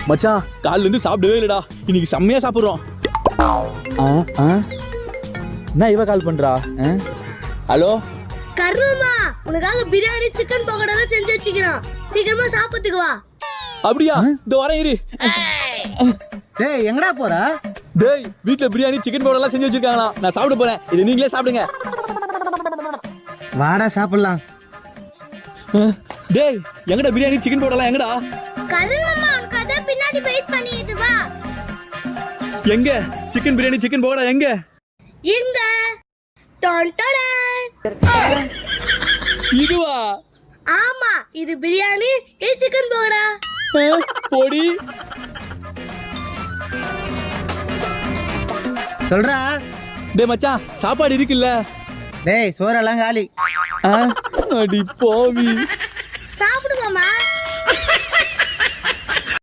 மச்சான் காலைல இருந்து சாப்பிடவே இல்லடா. இன்னைக்கு செம்மையா சாப்பிடுறோம். என்ன இவ கால் பண்றா? ஹலோ கர்மமா, உனக்காக பிரியாணி சிக்கன் பக்கோடா செஞ்சு வச்சிக்கிறோம். சீக்கிரமா சாப்பிட்டுக்கு வா. அப்படியா? இந்த வரேன் இரு. டேய் எங்கடா போற? டேய் வீட்ல பிரியாணி சிக்கன் பக்கோடா எல்லாம் செஞ்சு வச்சிருக்காங்களா. நான் சாப்பிட போறேன். இது நீங்களே சாப்பிடுங்க. வாடா சாப்பிடலாம். டேய் எங்கடா பிரியாணி சிக்கன் பக்கோடா எங்கடா? கர்மமா, உனக்காக பின்னாடி வெயிட் பண்ணிட்டு வா. எங்க சிக்கன் பிரியாணி சிக்கன் பக்கோடா எங்க? எங்க? டான் டான். இதுவா? ஆமா, இது பிரியாணி, இது சிக்கன் பக்கோடா. பொடி சொல்றா. டேய் மச்சான் சாப்பாடு இருக்குல்ல? டேய் சோறெல்லாம் காலி. அடி போவி.